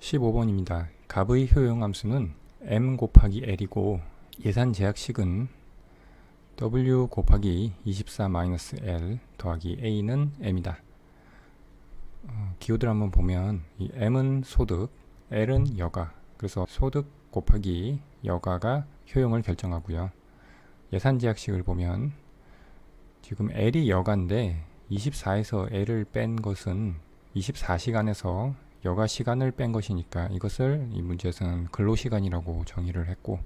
15번입니다. 값의 효용함수는 m 곱하기 l이고 예산 제약식은 w 곱하기 24-l 더하기 a는 m이다. 기호들 한번 보면 이 m은 소득, l은 여가, 그래서 소득 곱하기 여가가 효용을 결정하고요. 예산 제약식을 보면 지금 l이 여가인데 24에서 l을 뺀 것은 24시간에서 여가 시간을 뺀 것이니까 이것을 이 문제에서는 근로시간이라고 정의를 했고,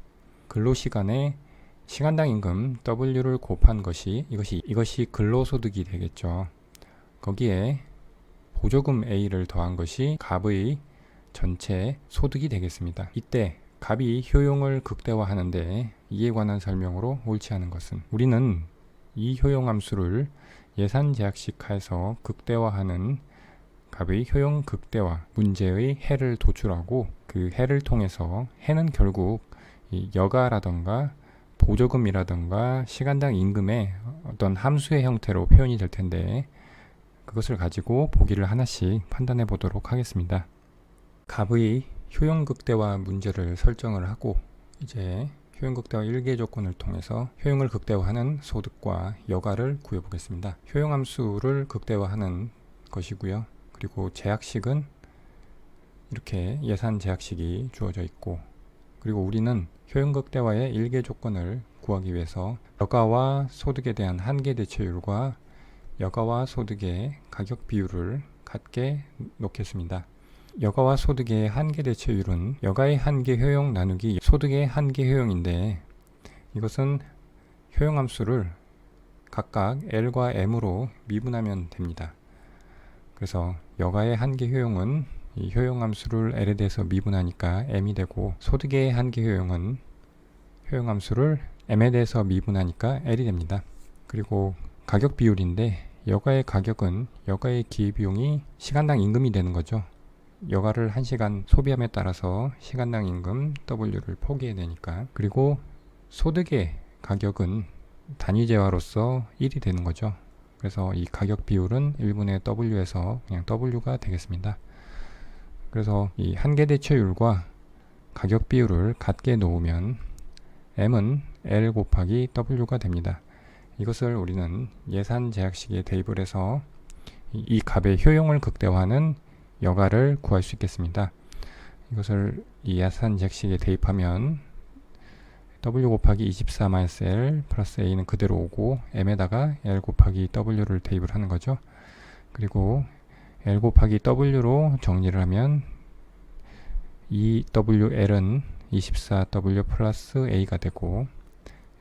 근로시간에 시간당 임금 W를 곱한 것이 이것이 근로소득이 되겠죠. 거기에 보조금 A를 더한 것이 값의 전체 소득이 되겠습니다. 이때 값이 효용을 극대화하는데 이에 관한 설명으로 옳지 않은 것은, 우리는 이 효용함수를 예산 제약식 하에서 극대화하는 값의 효용 극대화 문제의 해를 도출하고 그 해를 통해서 해는 결국 이 여가라던가 보조금이라던가 시간당 임금의 어떤 함수의 형태로 표현이 될 텐데, 그것을 가지고 보기를 하나씩 판단해 보도록 하겠습니다. 값의 효용 극대화 문제를 설정을 하고 이제 효용 극대화 1개 조건을 통해서 효용을 극대화하는 소득과 여가를 구해 보겠습니다. 효용 함수를 극대화하는 것이고요. 그리고 제약식은 이렇게 예산 제약식이 주어져 있고, 그리고 우리는 효용 극대화의 1개 조건을 구하기 위해서 여가와 소득에 대한 한계 대체율과 여가와 소득의 가격 비율을 같게 놓겠습니다. 여가와 소득의 한계 대체율은 여가의 한계 효용 나누기 소득의 한계 효용인데, 이것은 효용함수를 각각 L과 M으로 미분하면 됩니다. 그래서 여가의 한계 효용은 이 효용함수를 L에 대해서 미분하니까 M이 되고, 소득의 한계 효용은 효용함수를 M에 대해서 미분하니까 L이 됩니다. 그리고 가격 비율인데, 여가의 가격은 여가의 기회비용이 시간당 임금이 되는 거죠. 여가를 1시간 소비함에 따라서 시간당 임금 W를 포기해야 되니까. 그리고 소득의 가격은 단위재화로서 1이 되는 거죠. 그래서 이 가격 비율은 1분의 W에서 그냥 W가 되겠습니다. 그래서 이 한계 대체율과 가격 비율을 같게 놓으면 M은 L 곱하기 W가 됩니다. 이것을 우리는 예산 제약식에 대입을 해서 이 값의 효용을 극대화하는 여가를 구할 수 있겠습니다. 이것을 이 예산 제약식에 대입하면 W 곱하기 24-L 플러스 A는 그대로 오고, M에다가 L 곱하기 W를 대입을 하는 거죠. 그리고 L 곱하기 W로 정리를 하면 2WL은 24W 플러스 A가 되고,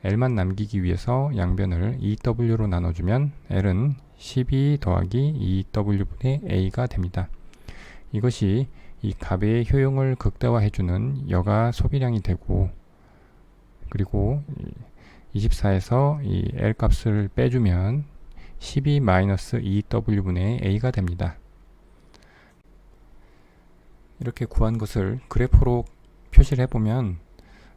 L만 남기기 위해서 양변을 2W로 나눠주면 L은 12 더하기 2W분의 A가 됩니다. 이것이 이 값의 효용을 극대화해주는 여가 소비량이 되고, 그리고 24에서 이 L 값을 빼주면 12-2W분의 A가 됩니다. 이렇게 구한 것을 그래프로 표시를 해보면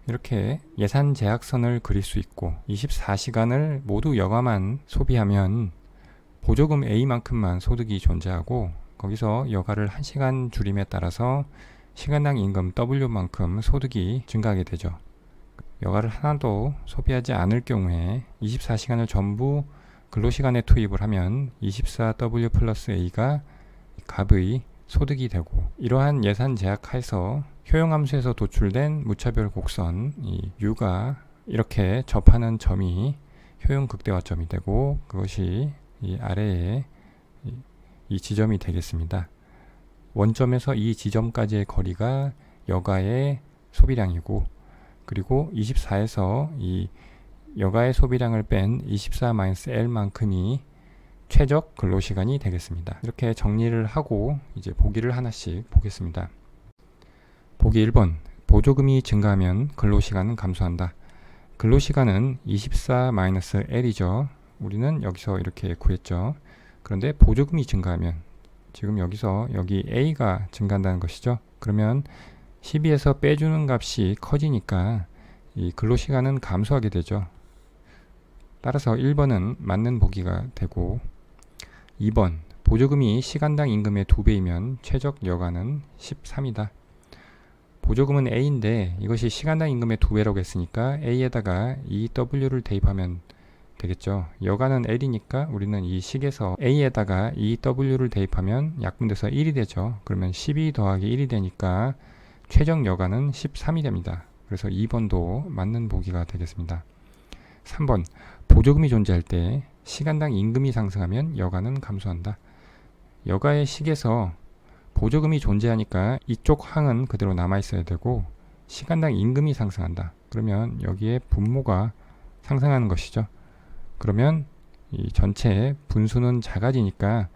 이렇게 예산 제약선을 그릴 수 있고, 24시간을 모두 여가만 소비하면 보조금 A만큼만 소득이 존재하고, 거기서 여가를 1시간 줄임에 따라서 시간당 임금 W만큼 소득이 증가하게 되죠. 여가를 하나도 소비하지 않을 경우에 24시간을 전부 근로시간에 투입을 하면 24W 플러스 A가 값의 소득이 되고, 이러한 예산 제약 하에서 효용함수에서 도출된 무차별 곡선 이 U가 이렇게 접하는 점이 효용 극대화점이 되고, 그것이 이 아래에 이 지점이 되겠습니다. 원점에서 이 지점까지의 거리가 여가의 소비량이고, 그리고 24에서 이 여가의 소비량을 뺀 24-L만큼이 최적 근로시간이 되겠습니다. 이렇게 정리를 하고 이제 보기를 하나씩 보겠습니다. 보기 1번, 보조금이 증가하면 근로시간은 감소한다. 근로시간은 24-L이죠. 우리는 여기서 이렇게 구했죠. 그런데 보조금이 증가하면, 지금 여기 A가 증가한다는 것이죠. 그러면 12에서 빼주는 값이 커지니까 이 근로시간은 감소하게 되죠. 따라서 1번은 맞는 보기가 되고, 2번, 보조금이 시간당 임금의 2배이면 최적 여가는 13이다. 보조금은 A인데 이것이 시간당 임금의 2배라고 했으니까 A에다가 EW를 대입하면 되겠죠. 여가는 L이니까 우리는 이 식에서 A에다가 EW를 대입하면 약분돼서 1이 되죠. 그러면 12 더하기 1이 되니까 최종 여가는 13이 됩니다. 그래서 2번도 맞는 보기가 되겠습니다. 3번, 보조금이 존재할 때 시간당 임금이 상승하면 여가는 감소한다. 여가의 식에서 보조금이 존재하니까 이쪽 항은 그대로 남아있어야 되고 시간당 임금이 상승한다. 그러면 여기에 분모가 상승하는 것이죠. 그러면 이 전체 분수는 작아지니까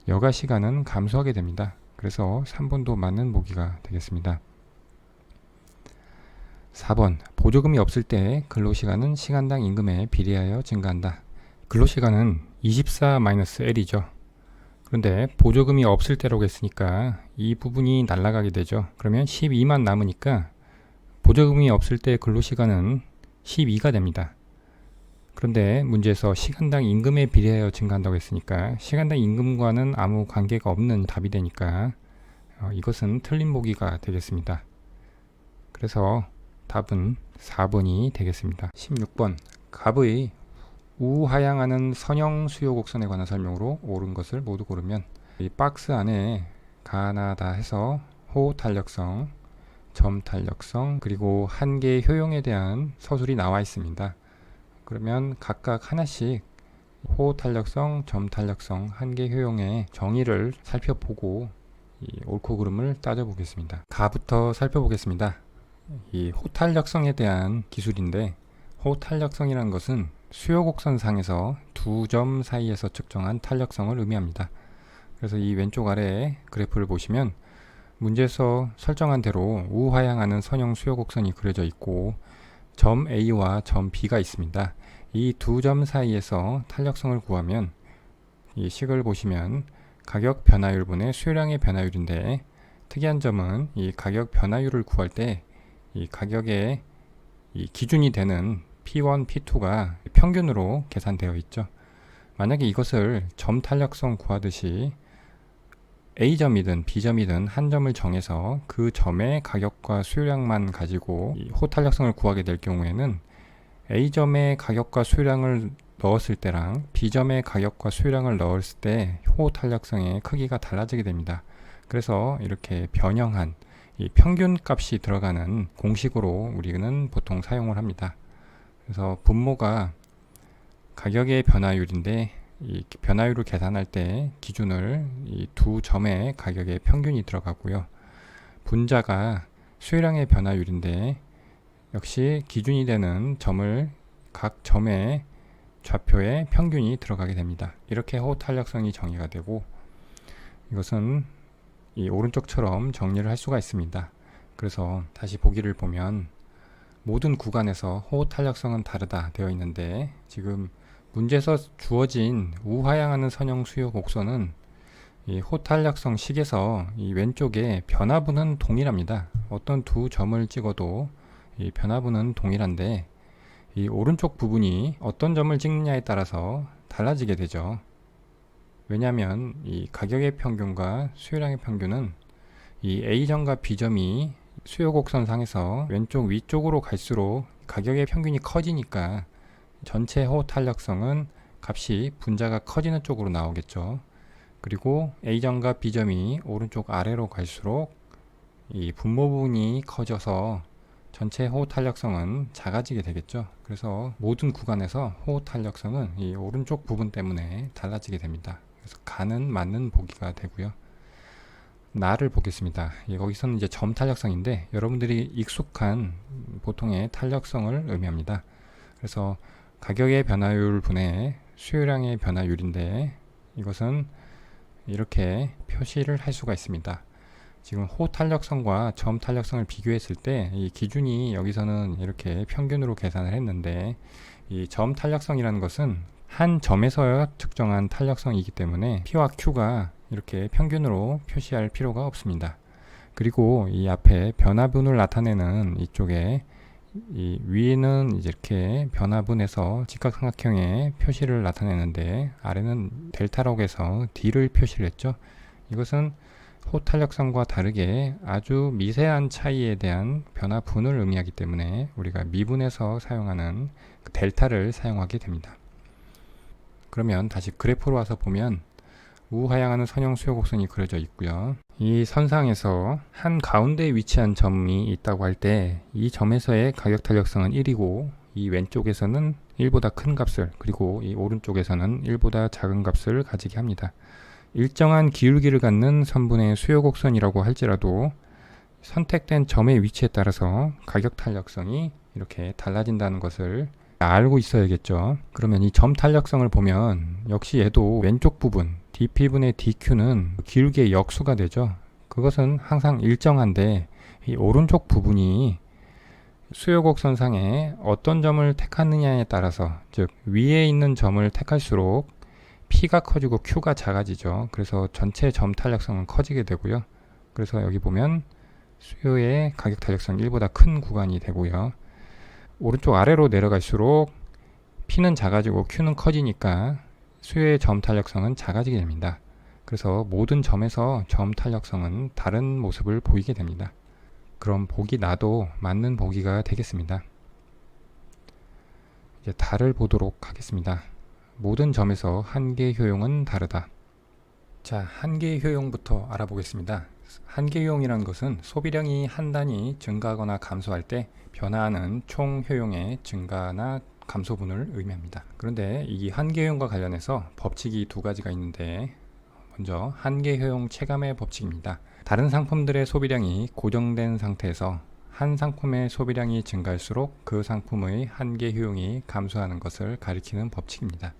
여가 시간은 감소하게 됩니다. 그래서 3번도 맞는 보기가 되겠습니다. 4번, 보조금이 없을 때 근로시간은 시간당 임금에 비례하여 증가한다. 근로시간은 24-L이죠. 그런데 보조금이 없을 때라고 했으니까 이 부분이 날아가게 되죠. 그러면 12만 남으니까 보조금이 없을 때 근로시간은 12가 됩니다. 그런데 문제에서 시간당 임금에 비례하여 증가한다고 했으니까 시간당 임금과는 아무 관계가 없는 답이 되니까 이것은 틀린 보기가 되겠습니다. 그래서 답은 4번이 되겠습니다. 16번, 갑의 우하향하는 선형 수요 곡선에 관한 설명으로 옳은 것을 모두 고르면 이 박스 안에 가나다 해서 호 탄력성, 점 탄력성, 그리고 한계의 효용에 대한 서술이 나와 있습니다. 그러면 각각 하나씩 호 탄력성, 점 탄력성, 한계 효용의 정의를 살펴보고 이 옳고 그름을 따져보겠습니다. 가부터 살펴보겠습니다. 이 호탄력성에 대한 기술인데, 호탄력성이라는 것은 수요곡선상에서 두 점 사이에서 측정한 탄력성을 의미합니다. 그래서 이 왼쪽 아래에 그래프를 보시면 문제에서 설정한 대로 우하향하는 선형 수요곡선이 그려져 있고 점 A와 점 B가 있습니다. 이 두 점 사이에서 탄력성을 구하면 이 식을 보시면 가격 변화율분의 수요량의 변화율인데, 특이한 점은 이 가격 변화율을 구할 때 이 가격의 이 기준이 되는 P1, P2가 평균으로 계산되어 있죠. 만약에 이것을 점 탄력성 구하듯이 A점이든 B점이든 한 점을 정해서 그 점의 가격과 수요량만 가지고 이 호탄력성을 구하게 될 경우에는 A점의 가격과 수요량을 넣었을 때랑 B점의 가격과 수요량을 넣었을 때 호탄력성의 크기가 달라지게 됩니다. 그래서 이렇게 변형한 이 평균 값이 들어가는 공식으로 우리는 보통 사용을 합니다. 그래서 분모가 가격의 변화율인데 이 변화율을 계산할 때 기준을 이 두 점의 가격의 평균이 들어가고요. 분자가 수요량의 변화율인데 역시 기준이 되는 점을 각 점의 좌표의 평균이 들어가게 됩니다. 이렇게 호탄력성이 정의가 되고, 이것은 이 오른쪽처럼 정리를 할 수가 있습니다. 그래서 다시 보기를 보면 모든 구간에서 호탄력성은 다르다 되어 있는데, 지금 문제에서 주어진 우하향하는 선형 수요 곡선은 이 호탄력성 식에서 이 왼쪽에 변화분은 동일합니다. 어떤 두 점을 찍어도 이 변화분은 동일한데 이 오른쪽 부분이 어떤 점을 찍느냐에 따라서 달라지게 되죠. 왜냐하면 이 가격의 평균과 수요량의 평균은 이 A점과 B점이 수요곡선상에서 왼쪽 위쪽으로 갈수록 가격의 평균이 커지니까 전체 호탄력성은 값이 분자가 커지는 쪽으로 나오겠죠. 그리고 A점과 B점이 오른쪽 아래로 갈수록 이 분모 부분이 커져서 전체 호탄력성은 작아지게 되겠죠. 그래서 모든 구간에서 호탄력성은 이 오른쪽 부분 때문에 달라지게 됩니다. 그래서 가는 맞는 보기가 되고요. 나를 보겠습니다. 여기서는 이제 점 탄력성인데 여러분들이 익숙한 보통의 탄력성을 의미합니다. 그래서 가격의 변화율 분의 수요량의 변화율인데 이것은 이렇게 표시를 할 수가 있습니다. 지금 호탄력성과 점 탄력성을 비교했을 때 이 기준이 여기서는 이렇게 평균으로 계산을 했는데, 이 점 탄력성이라는 것은 한 점에서 측정한 탄력성이기 때문에 P와 Q가 이렇게 평균으로 표시할 필요가 없습니다. 그리고 이 앞에 변화분을 나타내는 이쪽에 이 위에는 이제 이렇게 변화분에서 직각삼각형의 표시를 나타내는데 아래는 델타라고 해서 D를 표시를 했죠. 이것은 호탄력성과 다르게 아주 미세한 차이에 대한 변화분을 의미하기 때문에 우리가 미분에서 사용하는 그 델타를 사용하게 됩니다. 그러면 다시 그래프로 와서 보면 우하향하는 선형 수요 곡선이 그려져 있고요. 이 선상에서 한 가운데에 위치한 점이 있다고 할 때 이 점에서의 가격 탄력성은 1이고 이 왼쪽에서는 1보다 큰 값을, 그리고 이 오른쪽에서는 1보다 작은 값을 가지게 합니다. 일정한 기울기를 갖는 선분의 수요 곡선이라고 할지라도 선택된 점의 위치에 따라서 가격 탄력성이 이렇게 달라진다는 것을 알고 있어야겠죠. 그러면 이 점 탄력성을 보면 역시 얘도 왼쪽 부분 dp분의 dq는 기울기의 역수가 되죠. 그것은 항상 일정한데 이 오른쪽 부분이 수요곡선상에 어떤 점을 택하느냐에 따라서, 즉 위에 있는 점을 택할수록 P가 커지고 Q가 작아지죠. 그래서 전체 점 탄력성은 커지게 되고요. 그래서 여기 보면 수요의 가격 탄력성 1보다 큰 구간이 되고요. 오른쪽 아래로 내려갈수록 P는 작아지고 Q는 커지니까 수요의 점 탄력성은 작아지게 됩니다. 그래서 모든 점에서 점 탄력성은 다른 모습을 보이게 됩니다. 그럼 보기 나도 맞는 보기가 되겠습니다. 이제 달을 보도록 하겠습니다. 모든 점에서 한계 효용은 다르다. 자, 한계 효용부터 알아보겠습니다. 한계 효용이라는 것은 소비량이 한 단위 증가하거나 감소할 때 변화하는 총 효용의 증가나 감소분을 의미합니다. 그런데 이 한계 효용과 관련해서 법칙이 두 가지가 있는데, 먼저 한계 효용 체감의 법칙입니다. 다른 상품들의 소비량이 고정된 상태에서 한 상품의 소비량이 증가할수록 그 상품의 한계 효용이 감소하는 것을 가리키는 법칙입니다.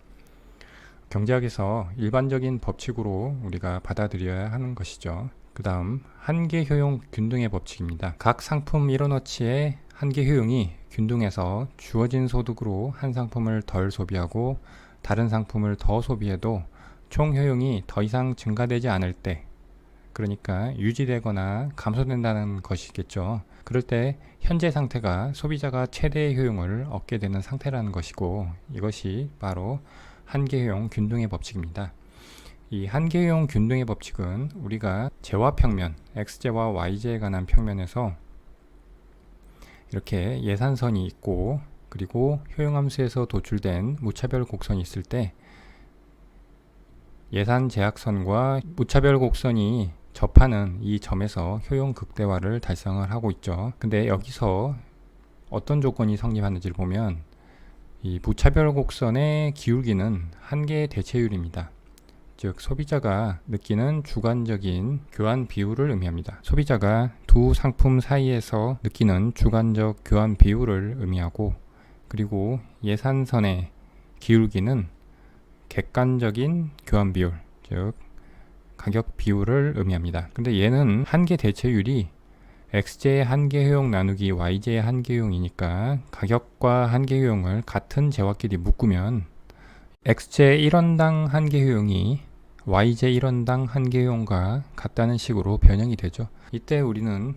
경제학에서 일반적인 법칙으로 우리가 받아들여야 하는 것이죠. 그 다음 한계 효용 균등의 법칙입니다. 각 상품 1원어치의 한계 효용이 균등해서 주어진 소득으로 한 상품을 덜 소비하고 다른 상품을 더 소비해도 총 효용이 더 이상 증가되지 않을 때, 그러니까 유지되거나 감소된다는 것이겠죠. 그럴 때 현재 상태가 소비자가 최대의 효용을 얻게 되는 상태라는 것이고, 이것이 바로 한계 효용 균등의 법칙입니다. 이 한계 효용 균등의 법칙은 우리가 재화 평면, x제와 y제에 관한 평면에서 이렇게 예산선이 있고, 그리고 효용함수에서 도출된 무차별 곡선이 있을 때 예산 제약선과 무차별 곡선이 접하는 이 점에서 효용 극대화를 달성을 하고 있죠. 근데 여기서 어떤 조건이 성립하는지를 보면 이 무차별 곡선의 기울기는 한계의 대체율입니다. 즉 소비자가 느끼는 주관적인 교환 비율을 의미합니다. 소비자가 두 상품 사이에서 느끼는 주관적 교환 비율을 의미하고, 그리고 예산선의 기울기는 객관적인 교환 비율, 즉 가격 비율을 의미합니다. 근데 얘는 한계 대체율이 x제의 한계 효용 나누기 y제의 한계 효용이니까 가격과 한계 효용을 같은 재화끼리 묶으면 x제 1원당 한계 효용이 y제 1원당 한계 효용과 같다는 식으로 변형이 되죠. 이때 우리는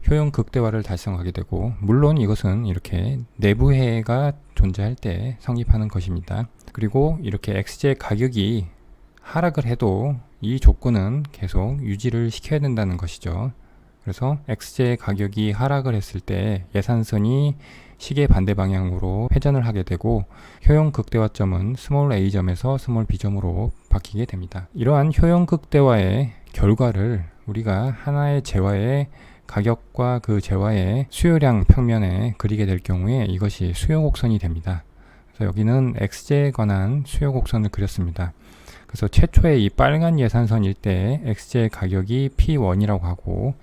효용 극대화를 달성하게 되고, 물론 이것은 이렇게 내부해가 존재할 때 성립하는 것입니다. 그리고 이렇게 x제 가격이 하락을 해도 이 조건은 계속 유지를 시켜야 된다는 것이죠. 그래서 x제 가격이 하락을 했을 때 예산선이 시계 반대 방향으로 회전을 하게 되고, 효용 극대화점은 스몰 a점에서 스몰 b점으로 바뀌게 됩니다. 이러한 효용 극대화의 결과를 우리가 하나의 재화의 가격과 그 재화의 수요량 평면에 그리게 될 경우에 이것이 수요 곡선이 됩니다. 그래서 여기는 x제에 관한 수요 곡선을 그렸습니다. 그래서 최초의 이 빨간 예산선일 때 x제 가격이 P1이라고 하고,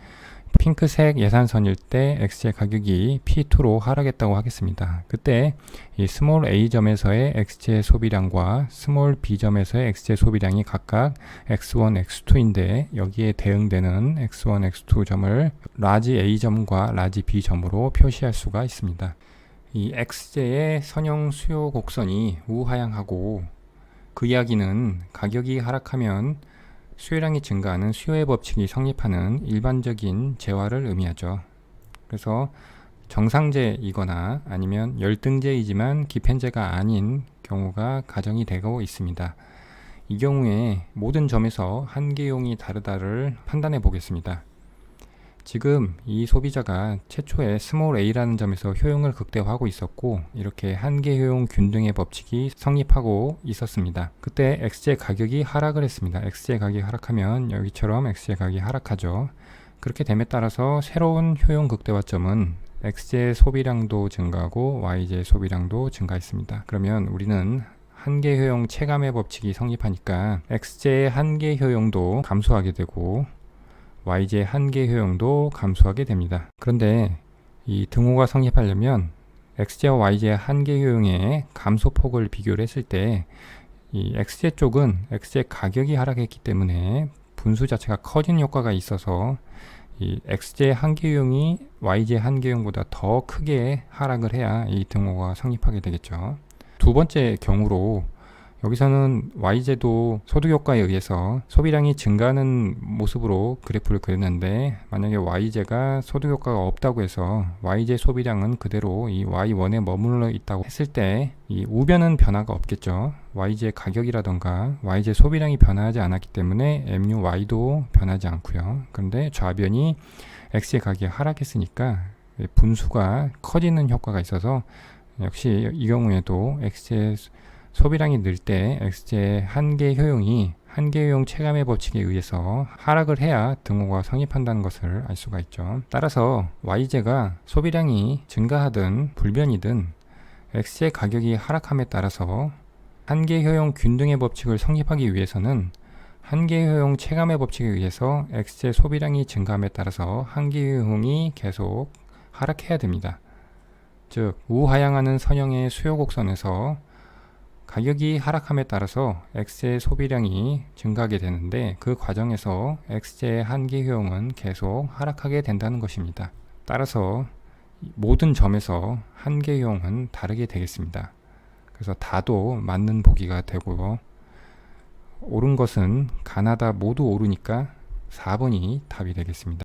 핑크색 예산선일 때 x제 가격이 P2로 하락했다고 하겠습니다. 그때 이 스몰 a점에서의 x제 소비량과 스몰 b점에서의 x제 소비량이 각각 x1, x2인데 여기에 대응되는 x1, x2점을 라지 a점과 라지 b점으로 표시할 수가 있습니다. 이 x제의 선형 수요 곡선이 우하향하고, 그 이야기는 가격이 하락하면 수요량이 증가하는 수요의 법칙이 성립하는 일반적인 재화를 의미하죠. 그래서 정상제이거나 아니면 열등제이지만 기펜제가 아닌 경우가 가정이 되고 있습니다. 이 경우에 모든 점에서 한계효용이 다르다를 판단해 보겠습니다. 지금 이 소비자가 최초에 스몰 a라는 점에서 효용을 극대화하고 있었고, 이렇게 한계효용 균등의 법칙이 성립하고 있었습니다. 그때 XJ 가격이 하락을 했습니다. XJ 가격이 하락하면 여기처럼 XJ 가격이 하락하죠. 그렇게 됨에 따라서 새로운 효용 극대화점은 XJ 소비량도 증가하고 YJ 소비량도 증가했습니다. 그러면 우리는 한계효용 체감의 법칙이 성립하니까 XJ 한계효용도 감소하게 되고 YJ 한계효용도 감소하게 됩니다. 그런데 이 등호가 성립하려면 XJ와 YJ의 한계효용의 감소폭을 비교를 했을 때 이 XJ 쪽은 XJ 가격이 하락했기 때문에 분수 자체가 커지는 효과가 있어서 이 XJ 한계효용이 YJ 한계효용보다 더 크게 하락을 해야 이 등호가 성립하게 되겠죠. 두 번째 경우로 여기서는 YJ도 소득효과에 의해서 소비량이 증가하는 모습으로 그래프를 그렸는데, 만약에 YJ가 소득효과가 없다고 해서 YJ 소비량은 그대로 이 Y1에 머물러 있다고 했을 때 이 우변은 변화가 없겠죠. YJ 가격이라던가 YJ 소비량이 변화하지 않았기 때문에 MUY도 변하지 않고요. 그런데 좌변이 XJ 가격이 하락했으니까 분수가 커지는 효과가 있어서 역시 이 경우에도 XJ 소비량이 늘 때 XJ 한계효용이 한계효용 체감의 법칙에 의해서 하락을 해야 등호가 성립한다는 것을 알 수가 있죠. 따라서 YJ가 소비량이 증가하든 불변이든 XJ 가격이 하락함에 따라서 한계효용 균등의 법칙을 성립하기 위해서는 한계효용 체감의 법칙에 의해서 XJ 소비량이 증가함에 따라서 한계효용이 계속 하락해야 됩니다. 즉 우하향하는 선형의 수요 곡선에서 가격이 하락함에 따라서 XJ 소비량이 증가하게 되는데, 그 과정에서 XJ 한계효용은 계속 하락하게 된다는 것입니다. 따라서 모든 점에서 한계효용은 다르게 되겠습니다. 그래서 다도 맞는 보기가 되고, 옳은 것은 가나다 모두 옳으니까 4번이 답이 되겠습니다.